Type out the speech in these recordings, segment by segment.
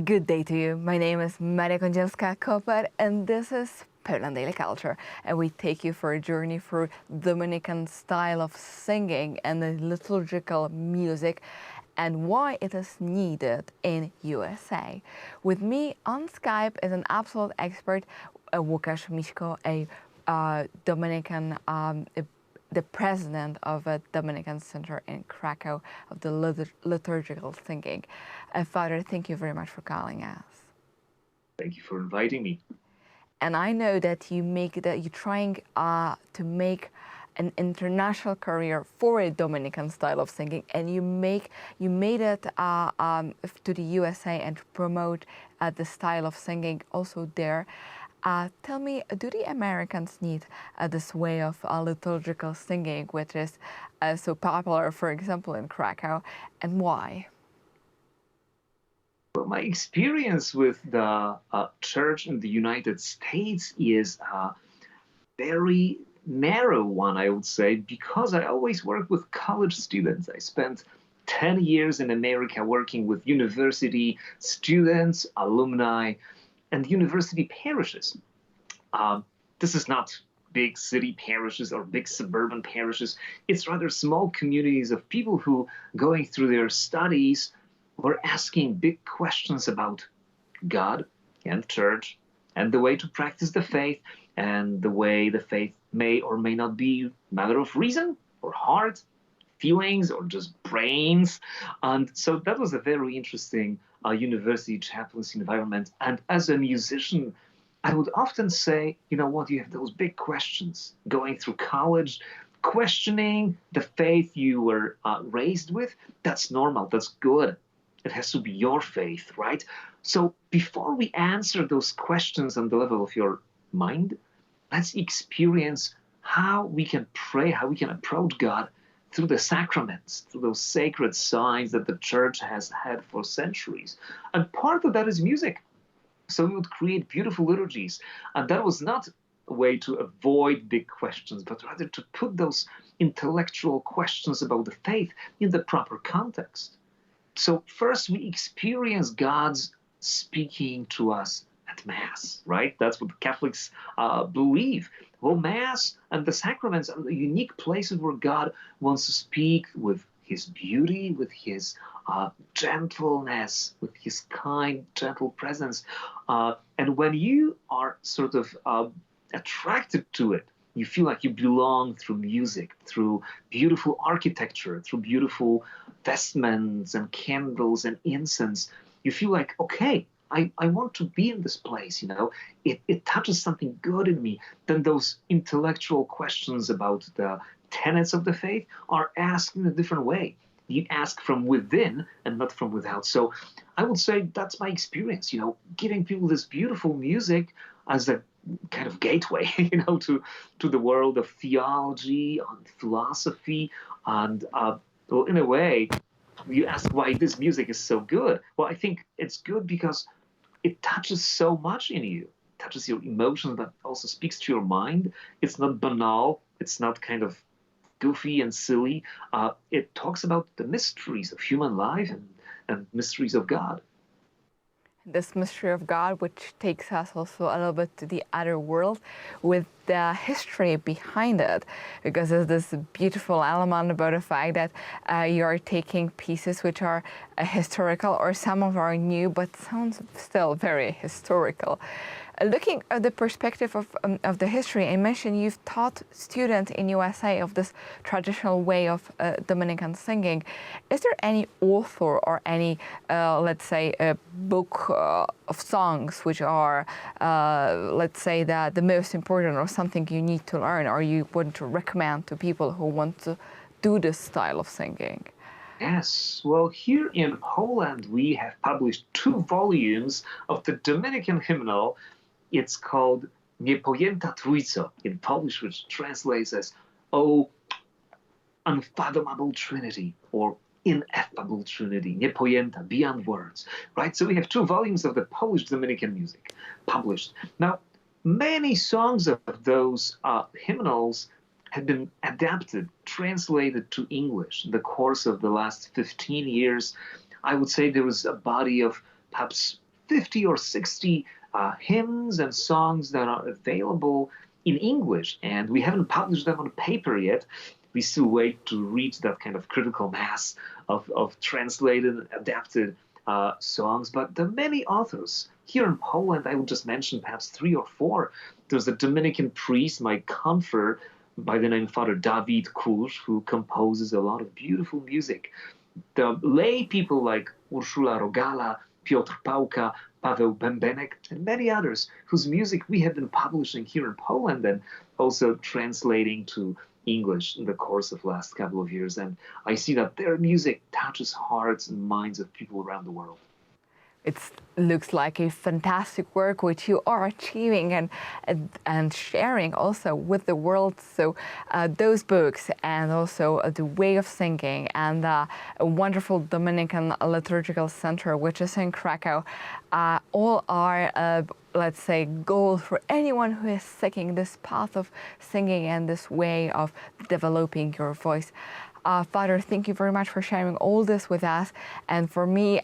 Good day to you. My name is Maria Kondzielska-Kopar, and this is Poland Daily Culture. And we take you for a journey through Dominican style of singing and the liturgical music and why it is needed in USA. With me on Skype is an absolute expert, Łukasz Miśko, a Dominican the president of a Dominican Center in Krakow of the liturgical singing. Father, thank you very much for calling us. Thank you for inviting me. And I know that you're trying to make an international career for a Dominican style of singing, and you made it to the USA and to promote the style of singing also there. Tell me, do the Americans need this way of liturgical singing, which is so popular, for example, in Krakow, and why? Well, my experience with the church in the United States is a very narrow one, I would say, because I always work with college students. I spent 10 years in America working with university students, alumni, and university parishes. This is not big city parishes or big suburban parishes. It's rather small communities of people who, going through their studies, were asking big questions about God and church and the way to practice the faith and the way the faith may or may not be a matter of reason or heart, feelings, or just brains. And so that was a very interesting university chaplaincy environment. And as a musician, I would often say, you know what, you have those big questions going through college, questioning the faith you were raised with. That's normal. That's good. It has to be your faith, right? So before we answer those questions on the level of your mind, let's experience how we can pray, how we can approach God through the sacraments, through those sacred signs that the church has had for centuries. And part of that is music. So we would create beautiful liturgies. And that was not a way to avoid big questions, but rather to put those intellectual questions about the faith in the proper context. So first we experience God's speaking to us at Mass, right? That's what Catholics believe. Well, Mass and the sacraments are the unique places where God wants to speak with his beauty, with his gentleness, with his kind, gentle presence. And when you are sort of attracted to it, you feel like you belong through music, through beautiful architecture, through beautiful vestments and candles and incense. You feel like, okay, I want to be in this place, you know. It touches something good in me. Then those intellectual questions about the tenets of the faith are asked in a different way. You ask from within and not from without. So I would say that's my experience, you know, giving people this beautiful music as a kind of gateway, you know, to the world of theology and philosophy. And well, in a way, you ask why this music is so good. Well, I think it's good because it touches so much in you. It touches your emotions, but also speaks to your mind. It's not banal. It's not kind of goofy and silly. It talks about the mysteries of human life and mysteries of God. This mystery of God, which takes us also a little bit to the other world with the history behind it, because there's this beautiful element about the fact that you are taking pieces which are historical, or some of are new, but sounds still very historical. Looking at the perspective of the history, I mentioned you've taught students in USA of this traditional way of Dominican singing. Is there any author or any, let's say, a book of songs which are, let's say, the most important, or something you need to learn, or you want to recommend to people who want to do this style of singing? Yes, well, here in Poland, we have published 2 volumes of the Dominican hymnal. It's called Niepojęta Trójco in Polish, which translates as, "Oh, unfathomable Trinity," or ineffable Trinity, Niepojęta, beyond words, right? So we have 2 volumes of the Polish Dominican music published. Now, many songs of those hymnals have been adapted, translated to English in the course of the last 15 years. I would say there was a body of perhaps 50 or 60 hymns and songs that are available in English, and we haven't published them on paper yet. We still wait to reach that kind of critical mass of translated and adapted songs. But there are many authors. Here in Poland, I would just mention perhaps three or four. There's a Dominican priest, my comfort, by the name Father David Kurz, who composes a lot of beautiful music. The lay people like Urszula Rogala, Piotr Pałka, Paweł Bębenek, and many others whose music we have been publishing here in Poland and also translating to English in the course of the last couple of years. And I see that their music touches hearts and minds of people around the world. It looks like a fantastic work which you are achieving and sharing also with the world. So those books and also the way of singing and a wonderful Dominican liturgical center which is in Krakow all are let's say goals for anyone who is seeking this path of singing and this way of developing your voice. Father, thank you very much for sharing all this with us. And for me,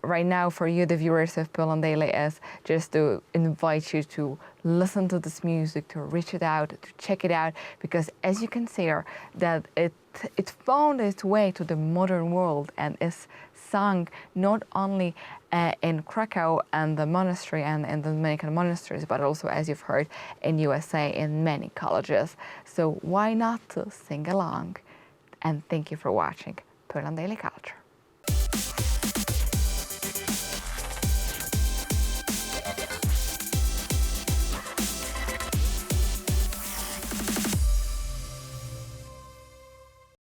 right now, for you, the viewers of Poland Daily, is just to invite you to listen to this music, to reach it out, to check it out, because as you can see here, that it found its way to the modern world and is sung not only in Krakow and the monastery and in the Dominican monasteries, but also, as you've heard, in USA in many colleges. So why not to sing along? And thank you for watching Poland Daily Culture.